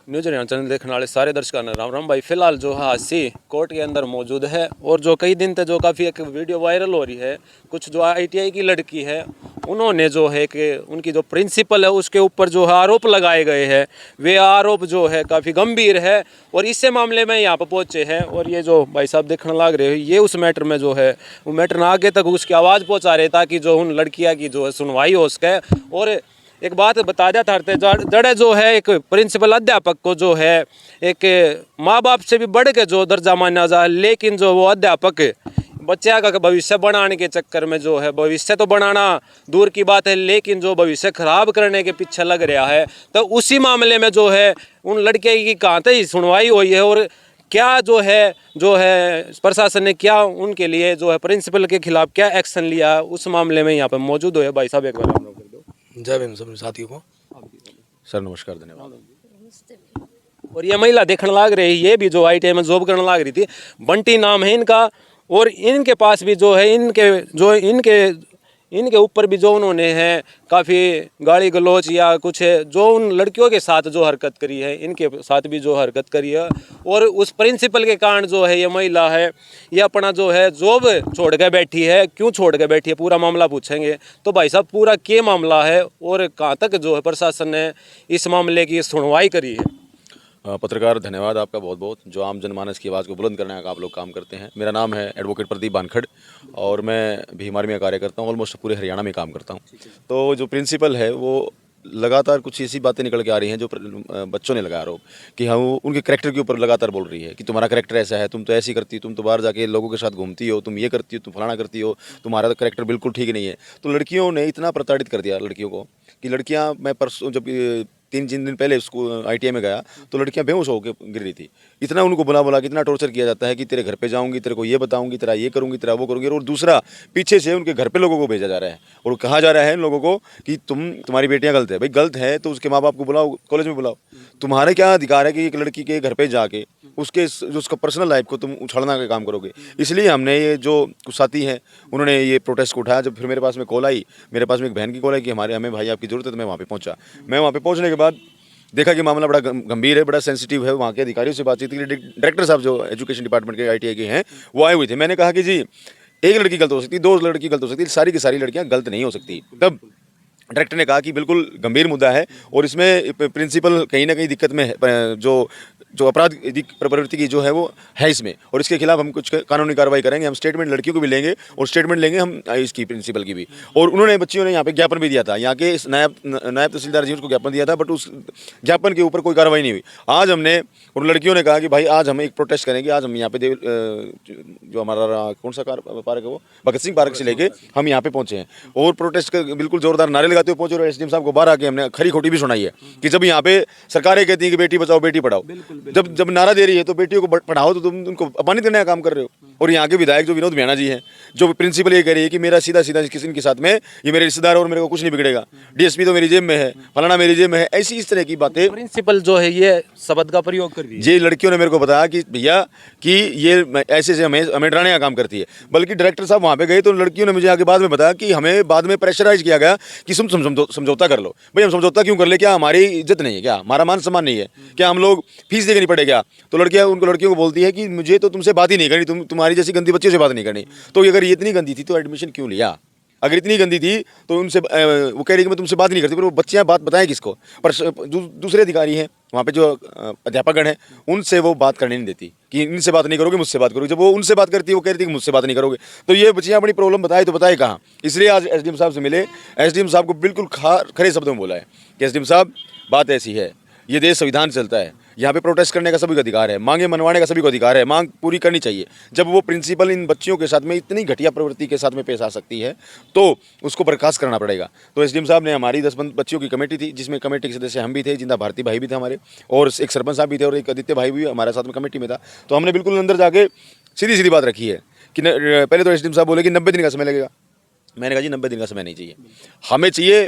News Haryana channel देखने वाले सारे दर्शकों ने राम राम भाई। फिलहाल जो है हासी कोर्ट के अंदर मौजूद है और जो कई दिन तक जो काफ़ी एक वीडियो वायरल हो रही है, कुछ जो ITI की लड़की है उन्होंने जो है कि उनकी जो प्रिंसिपल है उसके ऊपर जो है आरोप लगाए गए हैं, वे आरोप जो है काफ़ी गंभीर है और इसी मामले में यहाँ पर पहुँचे हैं। और ये जो भाई साहब देखने लग रहे हो ये उस मैटर में जो है वो मैटर ना आगे तक उसकी आवाज़ पहुँचा रहे ताकि जो उन लड़कियाँ की जो है सुनवाई हो सके। और एक बात बता जाता हरते जड़े जो है एक प्रिंसिपल अध्यापक को जो है एक माँ बाप से भी बढ़ के जो दर्जा माना जाए, लेकिन जो वो अध्यापक बच्चे का भविष्य बनाने के चक्कर में जो है भविष्य तो बनाना दूर की बात है, लेकिन जो भविष्य खराब करने के पीछे लग रहा है। तो उसी मामले में जो है उन लड़के की कहाँ तक सुनवाई हुई है और क्या जो है प्रशासन ने क्या उनके लिए जो है प्रिंसिपल के खिलाफ क्या एक्शन लिया, उस मामले में यहाँ पर मौजूद हुए भाई साहब। एक बार हम लोग कर दो। जय भीम सभी साथियों को। सर नमस्कार, धन्यवाद। और ये महिला देखने लग रही, ये भी जो ITI में जॉब करने लग रही थी, बंटी नाम है इनका। और इनके पास भी जो है इनके ऊपर भी जो उन्होंने है काफ़ी गाली गलौच या कुछ है जो उन लड़कियों के साथ जो हरकत करी है, इनके साथ भी जो हरकत करी है। और उस प्रिंसिपल के कारण जो है ये महिला है ये अपना जो है जॉब छोड़ के बैठी है। क्यों छोड़ के बैठी है पूरा मामला पूछेंगे। तो भाई साहब पूरा क्या मामला है और कहाँ तक जो है प्रशासन ने इस मामले की सुनवाई करी है। पत्रकार धन्यवाद आपका बहुत बहुत, जो आम जनमानस की आवाज़ को बुलंद करने का आप लोग काम करते हैं। मेरा नाम है एडवोकेट प्रदीप बानखड़ और मैं भीम आर्मी में कार्य करता हूँ, ऑलमोस्ट पूरे हरियाणा में काम करता हूँ। तो जो प्रिंसिपल है वो लगातार कुछ ऐसी बातें निकल के आ रही हैं जो बच्चों ने लगाया आरोप कि हम उनके करैक्टर के ऊपर लगातार बोल रही है कि तुम्हारा करैक्टर ऐसा है, तुम तो ऐसी करती हो, तुम तो बाहर जाके लोगों के साथ घूमती हो, तुम ये करती हो, तुम फलाना करती हो, तुम्हारा तो करैक्टर बिल्कुल ठीक नहीं है। तो लड़कियों ने इतना प्रताड़ित कर दिया लड़कियों को कि लड़कियां, मैं परसों जब 3 दिन पहले स्कूल ITI में गया तो लड़कियां बेहोश होकर गिर रही थी। इतना उनको बुला के इतना टॉर्चर किया जाता है कि तेरे घर पे जाऊंगी, तेरे को ये बताऊंगी, तेरा ये करूंगी, तेरा वो करूंगी। और दूसरा पीछे से उनके घर पे लोगों को भेजा जा रहा है और कहा जा रहा है इन लोगों को कि तुम्हारी बेटियां गलत है। भाई गलत है तो उसके माँ बाप को बुलाओ, कॉलेज में बुलाओ। तुम्हारे क्या अधिकार है कि एक लड़की के घर पे जाके उसका पर्सनल लाइफ को तुम उछालना का काम करोगे। इसलिए हमने ये जो कुछ साथी हैं उन्होंने ये प्रोटेस्ट को उठाया। जब फिर मेरे पास में कॉल आई, मेरे पास में एक बहन की कॉल आई कि हमें भाई आपकी ज़रूरत है, तो मैं वहाँ पे पहुँचा। मैं वहाँ पे पहुँचने के बाद देखा कि मामला बड़ा गंभीर है, बड़ा सेंसिटिव है। वहाँ के अधिकारियों से बातचीत की, डायरेक्टर साहब जो एजुकेशन डिपार्टमेंट के ITI के हैं वो आए हुए थे। मैंने कहा कि जी एक लड़की गलत हो सकती है, 2 लड़की गलत हो सकती है, सारी की सारी लड़कियाँ गलत नहीं हो सकती। तब डायरेक्टर ने कहा कि बिल्कुल गंभीर मुद्दा है और इसमें प्रिंसिपल कहीं ना कहीं दिक्कत में है, जो अपराध प्रवृत्ति की जो है वो है इसमें, और इसके खिलाफ हम कुछ कानूनी कार्रवाई करेंगे। हम स्टेटमेंट लड़कियों को भी लेंगे और स्टेटमेंट लेंगे हम इसकी प्रिंसिपल की भी। और उन्होंने बच्चियों ने यहाँ पे ज्ञापन भी दिया था, यहाँ के नायब तहसीलदार जी उसको ज्ञापन दिया था, बट उस ज्ञापन के ऊपर कोई कार्रवाई नहीं हुई। आज हमने और लड़कियों ने कहा कि भाई आज हम एक प्रोटेस्ट करेंगे। आज हम यहाँ पे जो हमारा कौन सा पार्क है वो भगत सिंह पार्क से लेके हम यहाँ पे पहुँचे हैं और प्रोटेस्ट का बिल्कुल जोरदार नारे लगाते हुए पहुंचे। और SDM साहब को बाहर आके हमने खरी खोटी भी सुनाई है कि जब यहाँ पे सरकारें कहती हैं कि बेटी बचाओ बेटी पढ़ाओ, जब नारा दे रही है तो बेटियों को पढ़ाओ तो तुम उनको अपमानित करने का काम कर रहे हो। और यहाँ के विधायक जो विनोद मीणा जी हैं, जो प्रिंसिपल ये कह रही है कि मेरा सीधा किसी के साथ में ये मेरे रिश्तेदार और मेरे को कुछ नहीं बिगड़ेगा, DSP तो मेरी जेब में है, फलाना मेरी जेब में है, ऐसी इस तरह की बातें प्रिंसिपल जो है ये शब्द का प्रयोग कर रही है। ये लड़कियों ने मेरे को बताया कि भैया कि ये ऐसे से हमें डराने का काम करती है। बल्कि डायरेक्टर साहब वहाँ पे गए तो लड़कियों ने मुझे आगे बाद में बताया कि हमें बाद में प्रेशराइज किया गया कि तुम समझौता कर लो। भाई हम समझौता क्यों कर ले? क्या हमारी इज्जत नहीं है? क्या हमारा मान सम्मान नहीं है? क्या हम लोग फीस देके नहीं पड़े क्या? तो लड़कियों को बोलती है कि मुझे तो तुमसे बात ही नहीं करनी, तुम्हारी जैसी गंदी बच्चियों से बात नहीं करनी। तो अगर ये इतनी गंदी थी तो एडमिशन क्यों लिया? अगर इतनी गंदी थी तो उनसे वो कह रही कि मैं तुमसे बात नहीं करती, पर वो बच्चियाँ बात बताएं किसको? पर दूसरे अधिकारी हैं वहाँ पे जो अध्यापकगण हैं उनसे वो बात करने नहीं देती कि इनसे बात नहीं करोगे मुझसे बात करोगे। जब वो उनसे बात करती है वो कह रही थी कि मुझसे बात नहीं करोगे। तो ये बच्चियाँ अपनी प्रॉब्लम बताए तो बताए कहाँ? इसलिए आज SDM साहब से मिले, SDM साहब को बिल्कुल खरे शब्दों में बोला है कि SDM साहब बात ऐसी है, ये देश संविधान चलता है, यहाँ पे प्रोटेस्ट करने का सभी को अधिकार है, मांगे मनवाने का सभी को अधिकार है, मांग पूरी करनी चाहिए। जब वो प्रिंसिपल इन बच्चियों के साथ में इतनी घटिया प्रवृत्ति के साथ में पेश आ सकती है तो उसको बर्खास्त करना पड़ेगा। तो SDM साहब ने हमारी 10 बच्चियों की कमेटी थी, जिसमें कमेटी के सदस्य हम भी थे, जिंदा भारती भाई भी थे हमारे, और एक सरपंच साहब भी थे और एक आदित्य भाई भी हमारे साथ में कमेटी में था। तो हमने बिल्कुल अंदर जाके सीधी बात रखी है कि पहले तो SDM साहब बोले कि 90 दिन का समय लगेगा। मैंने कहा जी 90 दिन का समय नहीं चाहिए, हमें चाहिए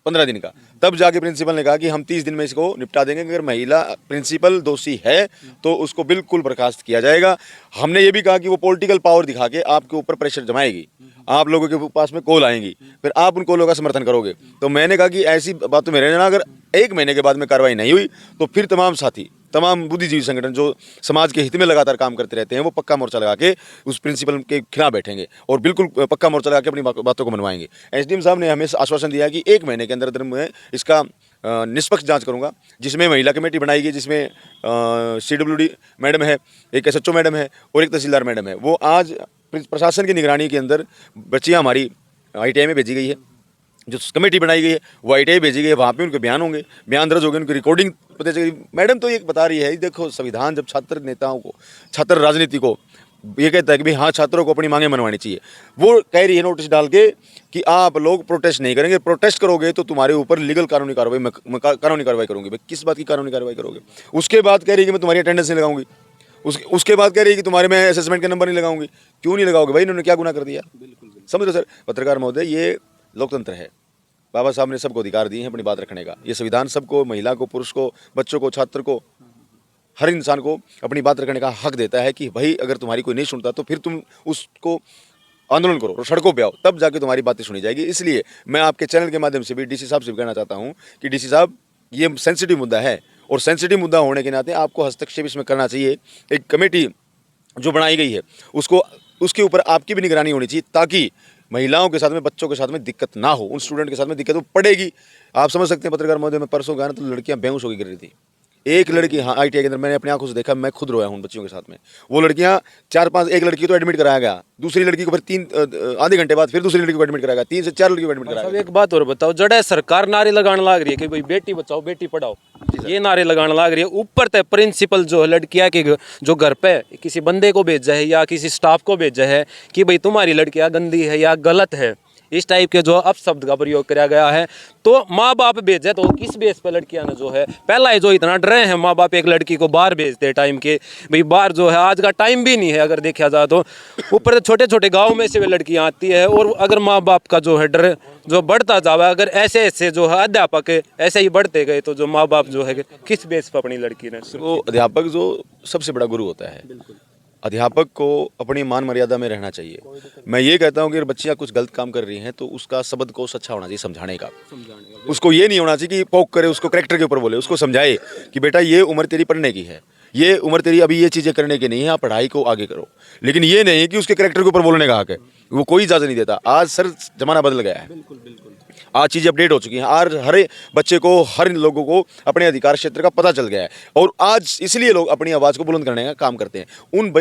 15 दिन का। तब जाके प्रिंसिपल ने कहा कि हम 30 दिन में इसको निपटा देंगे। अगर महिला प्रिंसिपल दोषी है तो उसको बिल्कुल बर्खास्त किया जाएगा। हमने ये भी कहा कि वो पॉलिटिकल पावर दिखा के आपके ऊपर प्रेशर जमाएगी, आप लोगों के पास में कॉल आएंगी, फिर आप उन कॉलों का समर्थन करोगे। तो मैंने कहा कि ऐसी बातों में रहना, अगर 1 महीने के बाद में कार्रवाई नहीं हुई तो फिर तमाम साथी, तमाम बुद्धिजीवी संगठन जो समाज के हित में लगातार काम करते रहते हैं, वो पक्का मोर्चा लगा के उस प्रिंसिपल के खिलाफ बैठेंगे और बिल्कुल पक्का मोर्चा लगा के अपनी बातों को मनवाएंगे। एसडीएम साहब ने हमें आश्वासन दिया कि 1 महीने के अंदर मैं इसका निष्पक्ष जांच करूंगा, जिसमें महिला कमेटी बनाई गई, जिसमें CWD मैडम है, एक SHO मैडम है और एक तहसीलदार मैडम है। वो आज प्रशासन की निगरानी के अंदर बच्चियाँ हमारी ITI में भेजी गई है। जो कमेटी बनाई गई है वो ITI भेजी गई है, वहाँ पे उनके बयान होंगे, बयान दर्ज होंगे, उनकी रिकॉर्डिंग पता चलेगी। मैडम तो ये बता रही है, देखो संविधान जब छात्र नेताओं को, छात्र राजनीति को ये कहता है कि भाई हाँ छात्रों को अपनी मांगें मनवानी चाहिए, वो कह रही है नोटिस डाल के कि आप लोग प्रोटेस्ट नहीं करेंगे, प्रोटेस्ट करोगे तो तुम्हारे ऊपर लीगल कानूनी कार्रवाई करूँगी। भाई किस बात की कानूनी कार्रवाई करोगे? उसके बाद कह रही है कि मैं तुम्हारी अटेंडेंस नहीं लगाऊंगी, उसके बाद कह रही है कि तुम्हारे मैं असेसमेंट के नंबर नहीं लगाऊंगी। क्यों नहीं लगाओगे भाई? इन्होंने क्या गुनाह कर दिया? समझ लो सर पत्रकार महोदय, ये लोकतंत्र है। बाबा साहब ने सबको अधिकार दिए हैं अपनी बात रखने का। ये संविधान सबको, महिला को, पुरुष को, बच्चों को, छात्र को, हर इंसान को अपनी बात रखने का हक देता है कि भाई अगर तुम्हारी कोई नहीं सुनता तो फिर तुम उसको आंदोलन करो और सड़कों पे आओ, तब जाके तुम्हारी बातें सुनी जाएगी। इसलिए मैं आपके चैनल के माध्यम से भी DC साहब से भी कहना चाहता हूँ कि DC साहब, ये सेंसिटिव मुद्दा है और सेंसिटिव मुद्दा होने के नाते आपको हस्तक्षेप इसमें करना चाहिए। एक कमेटी जो बनाई गई है उसके ऊपर आपकी भी निगरानी होनी चाहिए, ताकि महिलाओं के साथ में, बच्चों के साथ में दिक्कत ना हो, उन स्टूडेंट के साथ में दिक्कत वो पड़ेगी। आप समझ सकते हैं पत्रकार महोदय, मैं परसों गया ना तो लड़कियां बेहोश होकर गिर रही थी। एक लड़की, हाँ ITI के अंदर मैंने अपनी आंखों से देखा, मैं खुद रोया हूँ बच्चियों के साथ में। वो लड़कियां 4-5, एक लड़की तो एडमिट कराया गया, दूसरी लड़की को फिर आधे घंटे बाद फिर दूसरी लड़की को एडमिट कराया गया, 3 से 4 लड़की को एडमिट कराया गया। एक बात और बताओ, जड़े सरकार नारे लगाने लग रही है कि भाई बेटी बचाओ बेटी पढ़ाओ, ये नारे लगाने लग रही है, ऊपर तक प्रिंसिपल जो है लड़कियां के जो घर पे किसी बंदे को भेजा है या किसी स्टाफ को भेजा है कि भाई तुम्हारी लड़कियां गंदी है या गलत है, इस टाइप के जो अपशब्द का प्रयोग किया गया है, तो माँ बाप भेजे तो किस बेस पे लड़कियां ने जो है, पहला है जो इतना डरे हैं माँ बाप एक लड़की को बाहर भेजते टाइम के, भाई बाहर जो है आज का टाइम भी नहीं है अगर देखा जाए तो, ऊपर छोटे छोटे गाँव में से वे लड़कियां आती है। और अगर माँ बाप का जो है डर जो बढ़ता जावा, अगर ऐसे ऐसे जो है अध्यापक ऐसे ही बढ़ते गए तो जो माँ बाप जो है किस बेस पर अपनी लड़की ने, वो अध्यापक जो सबसे बड़ा गुरु होता है, अध्यापक को अपनी मान मर्यादा में रहना चाहिए। मैं ये कहता हूँ कि अगर बच्चियाँ कुछ गलत काम कर रही हैं तो उसका शब्द कोश अच्छा होना चाहिए समझाने का। उसको ये नहीं होना चाहिए कि पोक करे, उसको करेक्टर के ऊपर बोले, उसको समझाए कि बेटा ये उम्र तेरी पढ़ने की है, ये उम्र तेरी अभी ये चीज़ें करने की नहीं है, आप पढ़ाई को आगे करो। लेकिन ये नहीं कि उसके करेक्टर के ऊपर बोलने का हक है, वो कोई इजाज़त नहीं देता। आज सर जमाना बदल गया है, आज चीज़ें अपडेट हो चुकी हैं। आज हर बच्चे को, हर लोगों को अपने अधिकार क्षेत्र का पता चल गया है और आज इसलिए लोग अपनी आवाज़ को बुलंद करने का काम करते हैं। उन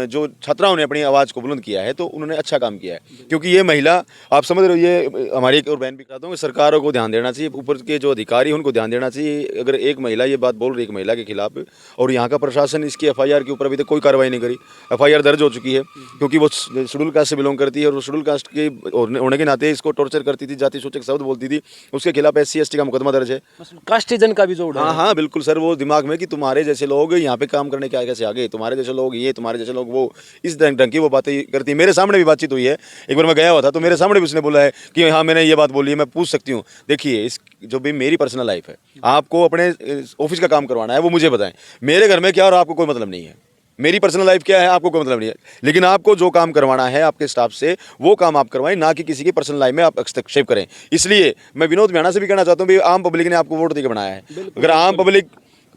जो छात्राओं ने अपनी आवाज़ को बुलंद किया है तो उन्होंने अच्छा काम किया है, क्योंकि ये महिला, आप समझ रहे हो, ये हमारी एक और बहन भी कहता हूँ, सरकारों को ध्यान देना चाहिए, ऊपर के जो अधिकारी हैं उनको ध्यान देना चाहिए। अगर एक महिला ये बात बोल रही है एक महिला के खिलाफ और यहाँ का प्रशासन इसकी FIR के ऊपर अभी तक कोई कार्रवाई नहीं करी, FIR दर्ज हो चुकी है क्योंकि वो शेड्यूल कास्ट से बिलोंग करती है और शेड्यूल कास्ट के होने के नाते इसको टॉर्चर करती थी, जाति सूचक शब्द बोलती थी, उसके खिलाफ SC ST का मुकदमा दर्ज है। कास्टिजन का भी जो उड़ा, हाँ बिल्कुल सर, वो दिमाग में कि तुम्हारे जैसे लोग यहाँ पे काम करने के कैसे आगे, तुम्हारे जैसे लोग ये, तुम्हारे जैसे लोग वो, इस ढंग की वो बातें करती है। मेरे सामने भी बातचीत हुई है, एक बार मैं गया हुआ था तो मेरे सामने भी उसने बोला है कि हाँ मैंने ये बात बोली है, मैं पूछ सकती हूँ। देखिए, इस जो भी मेरी पर्सनल लाइफ है, आपको अपने ऑफिस का काम करवाना है वो मुझे बताएं, मेरे घर में क्या और आपको कोई मतलब नहीं है। मेरी पर्सनल लाइफ क्या है आपको कोई मतलब नहीं है, लेकिन आपको जो काम करवाना है आपके स्टाफ से वो काम आप करवाएं, ना कि किसी की पर्सनल लाइफ में आप हस्तक्षेप करें। इसलिए मैं विनोद मियाणा से भी कहना चाहता हूँ भाई, आम पब्लिक ने आपको वोट देकर बनाया है, अगर आम पब्लिक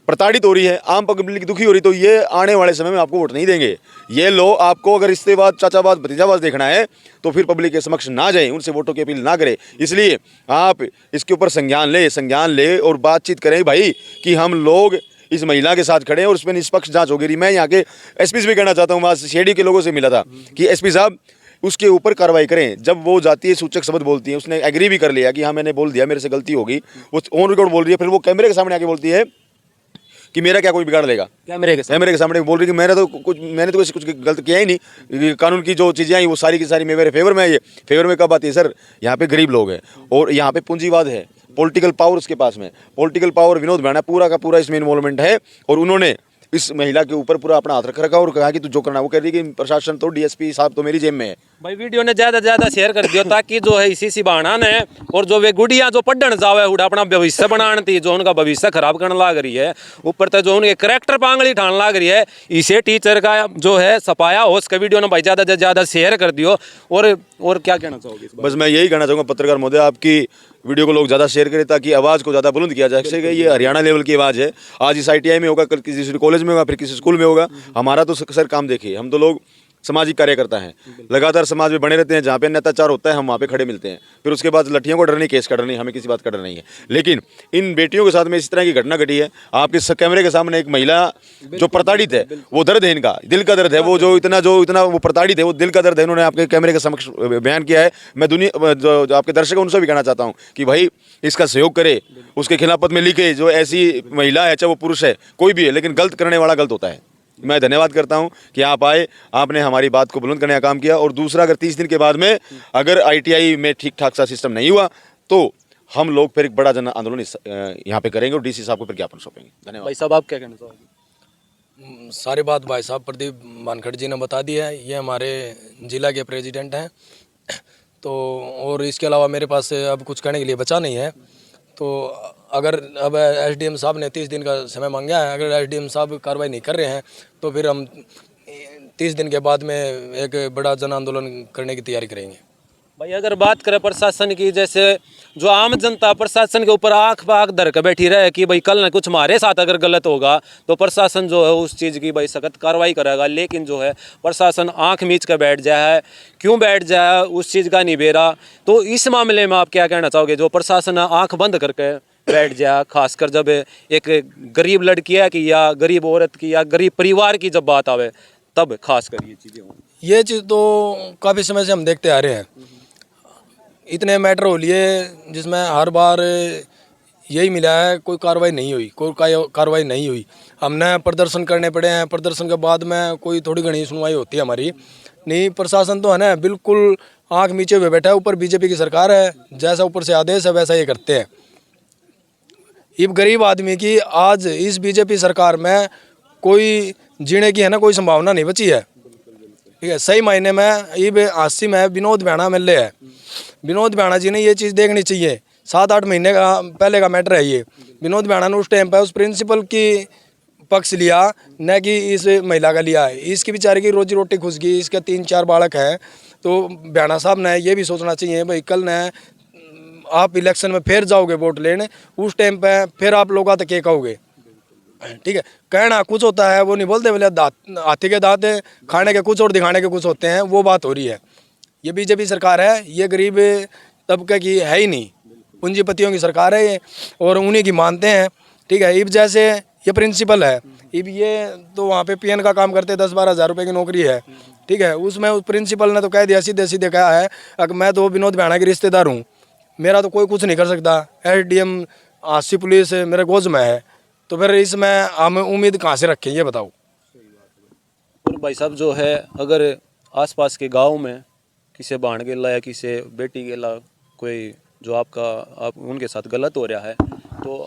प्रताड़ित हो रही है, आम पब्लिक दुखी हो रही, तो ये आने वाले समय में आपको वोट नहीं देंगे। ये लो, आपको अगर रिश्तेबाद, चाचाबाद, भतीजाबाद देखना है तो फिर पब्लिक के समक्ष ना जाए, उनसे वोटों की अपील ना करें। इसलिए आप इसके ऊपर संज्ञान ले और बातचीत करें भाई कि हम लोग इस महिला के साथ खड़े हैं और उसमें निष्पक्ष जांच होगी। मैं यहाँ के SP से भी कहना चाहता हूँ, वहाँ शेडी के लोगों से मिला था कि SP साहब उसके ऊपर कार्रवाई करें। जब वो जातीय सूचक शब्द बोलती है, उसने एग्री भी कर लिया कि हाँ मैंने बोल दिया, मेरे से गलती होगी, वो ऑन रिकॉर्ड बोल रही है, फिर वो कैमरे के सामने आके बोलती है कि मेरा क्या कोई बिगाड़ लेगा। कैमरे के सामने बोल रही कि मैंने तो कुछ गलत किया ही नहीं, कानून की जो चीज़ें आई वो सारी की सारी मेरे फेवर में है। ये फेवर में कब आती है सर? यहाँ पे गरीब लोग हैं और यहाँ पे पूंजीवाद है, पॉलिटिकल पावर उसके पास में, पॉलिटिकल पावर विनोद मियाणा पूरा का पूरा इसमें इन्वॉल्वमेंट है और उन्होंने इस महिला के ऊपर पूरा अपना हाथ रख रखा और कहा कि तू जो करना वो कह रही कि प्रशासन तो DSP साहब तो मेरी जेब में है। भाई वीडियो ने ज्यादा से ज्यादा शेयर कर दियो ताकि जो है इसी बहाना ने और जो वे गुड़िया जो पढ़ने जावे उड़ा अपना भविष्य बनाने थी जो उनका भविष्य खराब करने लग रही है, ऊपर तक जो उनके करेक्टर पांगली ठान लग रही है, इसे टीचर का जो है सफाया हो उसका वीडियो ने भाई ज्यादा से ज्यादा शेयर कर दियो। और क्या कहना चाहोगे? बस मैं यही कहना चाहूँगा पत्रकार महोदय, आपकी वीडियो को लोग ज़्यादा शेयर करें ताकि आवाज़ को ज़्यादा बुलंद किया जा सके। ये हरियाणा लेवल की आवाज़ है। आज इस ITI में होगा, कल किसी कॉलेज में होगा, फिर किसी स्कूल में होगा। हमारा तो सर काम देखिए, हम तो लोग सामाजिक कार्यकर्ता हैं, लगातार समाज में बने रहते हैं। जहाँ पे अत्याचार होता है हम वहाँ पे खड़े मिलते हैं। फिर उसके बाद लठियों को डर नहीं, केस का डर नहीं, हमें किसी बात का डर नहीं है। लेकिन इन बेटियों के साथ में इस तरह की घटना घटी है। आपके कैमरे के सामने एक महिला जो प्रताड़ित है, वो दर्द है, इनका दिल का दर्द है। वो जो इतना वो प्रताड़ित है, वो दिल का दर्द है, उन्होंने आपके कैमरे के समक्ष बयान किया है। मैं दुनिया जो आपके दर्शक हैं उनसे भी कहना चाहता हूँ कि भाई इसका सहयोग करे, उसके खिलाफ पत्र में लिखे। जो ऐसी महिला है, चाहे वो पुरुष है, कोई भी है, लेकिन गलत करने वाला गलत होता है। मैं धन्यवाद करता हूं कि आप आए, आपने हमारी बात को बुलंद करने का काम किया। और दूसरा, अगर 30 दिन के बाद में अगर ITI में ठीक ठाक सा सिस्टम नहीं हुआ तो हम लोग फिर एक बड़ा जन आंदोलन यहाँ पे करेंगे और DC साहब को फिर ज्ञापन सौंपेंगे। धन्यवाद। भाई साहब आप क्या कहना चाहोगे? सारी बात भाई साहब प्रदीप बानखड़ जी ने बता दी है। ये हमारे ज़िला के प्रेसिडेंट हैं। तो और इसके अलावा मेरे पास अब कुछ कहने के लिए बचा नहीं है। तो अगर अब SDM साहब ने 30 दिन का समय मांगा है, अगर SDM साहब कार्रवाई नहीं कर रहे हैं तो फिर हम 30 दिन के बाद में एक बड़ा जन आंदोलन करने की तैयारी करेंगे। भाई अगर बात करें प्रशासन की, जैसे जो आम जनता प्रशासन के ऊपर आंख पाख धर के बैठी रहे कि भाई कल ना कुछ हमारे साथ अगर गलत होगा तो प्रशासन जो है उस चीज़ की भाई सख्त कार्रवाई करेगा। लेकिन जो है प्रशासन आंख मीच कर बैठ जाए, क्यों बैठ जाए उस चीज़ का नहीं बेरा। तो इस मामले में आप क्या कहना चाहोगे? जो प्रशासन आंख बंद करके बैठ जाए, खासकर जब एक गरीब लड़की है कि या गरीब औरत की या गरीब परिवार की जब बात आवे तब खासकर ये चीज़ें हों। ये चीज़ तो काफ़ी समय से हम देखते आ रहे हैं। इतने मैटर हो लिए जिसमें हर बार यही मिला है, कोई कार्रवाई नहीं हुई, कोई कार्रवाई नहीं हुई। हमने प्रदर्शन करने पड़े हैं, प्रदर्शन के बाद में कोई थोड़ी घनी सुनवाई होती है हमारी। नहीं, प्रशासन तो है ना बिल्कुल आंख नीचे हुए बैठा है। ऊपर BJP की सरकार है, जैसा ऊपर से आदेश है वैसा ये करते हैं। इब गरीब आदमी की आज इस BJP सरकार में कोई जीने की है ना कोई संभावना नहीं बची है। ठीक है, सही मायने में इब 80 में विनोद भैणा मिल रहे हैं। विनोद भैणा जी ने ये चीज़ देखनी चाहिए। 7-8 महीने का पहले का मैटर है ये। विनोद भैणा ने उस टाइम पर उस प्रिंसिपल की पक्ष लिया, न कि इस महिला का लिया है। इसकी बेचारे की रोजी रोटी घुस गई, इसके 3-4 बालक हैं। तो भैणा साहब ने ये भी सोचना चाहिए भाई कल न आप इलेक्शन में फिर जाओगे वोट लेने, उस टाइम पे फिर आप लोग तक क्या कहोगे? ठीक है, कहना कुछ होता है, वो नहीं बोलते बोले हाथी के दांत खाने के कुछ और दिखाने के कुछ होते हैं, वो बात हो रही है। ये BJP सरकार है, ये गरीब तबके की है ही नहीं, पूंजीपतियों की सरकार है ये, और उन्हीं की मानते हैं। ठीक है, इब जैसे ये प्रिंसिपल है, इब ये तो वहाँ पे PN का काम करते 10-12 हज़ार रुपये की नौकरी है। ठीक है, उसमें उस प्रिंसिपल ने तो कह दिया, सीधे सीधे कहा है अगर मैं तो विनोद भैणा की रिश्तेदार हूँ, मेरा तो कोई कुछ नहीं कर सकता। SDM 80 पुलिस मेरे गोद में है, तो फिर इसमें हम उम्मीद कहाँ से रखें ये बताओ। और भाई साहब जो है अगर आसपास के गांव में किसी बाण गेला या किसी बेटी गेला कोई जो आप उनके साथ गलत हो रहा है तो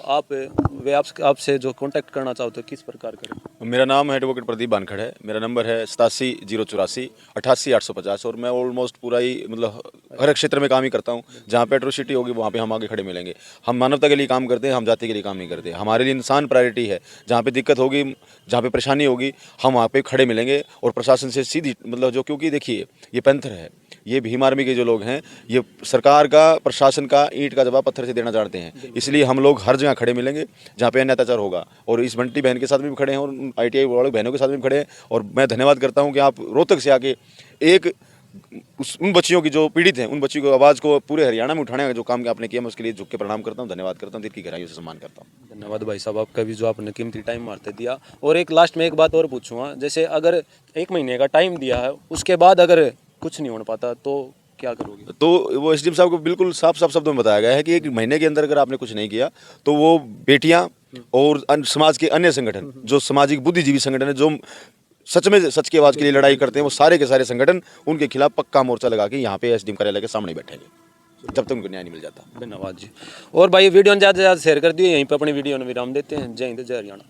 आपसे जो कांटेक्ट करना चाहो तो किस प्रकार करें? मेरा नाम है एडवोकेट प्रदीप बानखड़ है। मेरा नंबर है 87 084 88 850। और मैं ऑलमोस्ट पूरा ही मतलब हर क्षेत्र में काम ही करता हूँ। जहाँ पे एट्रोसिटी होगी वहाँ पे हम आगे खड़े मिलेंगे। हम मानवता के लिए काम करते हैं, हम जाति के लिए काम नहीं करते। हमारे लिए इंसान प्रायोरिटी है। जहाँ पे दिक्कत होगी, जहाँ पे परेशानी होगी, हम वहाँ पे खड़े मिलेंगे और प्रशासन से सीधी मतलब जो, क्योंकि देखिए ये पैंथर है, ये भीम आर्मी के जो लोग हैं, ये सरकार का प्रशासन का ईंट का जवाब पत्थर से देना चाहते हैं। इसलिए हम लोग हर जगह खड़े मिलेंगे जहाँ पे अन्य अत्याचार होगा। और इस बंटी बहन के साथ भी खड़े हैं और ITI वाले बहनों के साथ भी खड़े हैं। और मैं धन्यवाद करता हूँ कि आप रोहतक से आके एक उन बच्चियों की जो पीड़ित हैं, उन बच्चियों की आवाज़ को पूरे हरियाणा में उठाने का जो काम आपने किया, मैं उसके लिए झुक के प्रणाम करता हूँ, धन्यवाद करता हूँ, दिल की गहराइयों से सम्मान करता हूँ। धन्यवाद भाई साहब आपका भी जो आपने कीमती टाइम मारते दिया। और एक लास्ट में एक बात और पूछूंगा, जैसे अगर 1 महीने का टाइम दिया है उसके बाद अगर कुछ नहीं हो पाता तो क्या करोगे? तो वो SDM साहब को बिल्कुल साफ साफ शब्दों में बताया गया है कि 1 महीने के अंदर अगर आपने कुछ नहीं किया तो वो बेटियां और समाज के अन्य संगठन, जो सामाजिक बुद्धिजीवी संगठन है, जो सच में सच की आवाज़ के लिए लड़ाई करते हैं, वो सारे के सारे संगठन उनके खिलाफ पक्का मोर्चा लगा के यहाँ पे SDM कार्यालय के सामने बैठेंगे जब तक उनको न्याय नहीं मिल जाता। धन्यवाद जी। और भाई वीडियो ज़्यादा से ज़्यादा शेयर कर दिए। यहीं पर अपनी वीडियो में विराम देते हैं। जय हिंद, जय हरियाणा।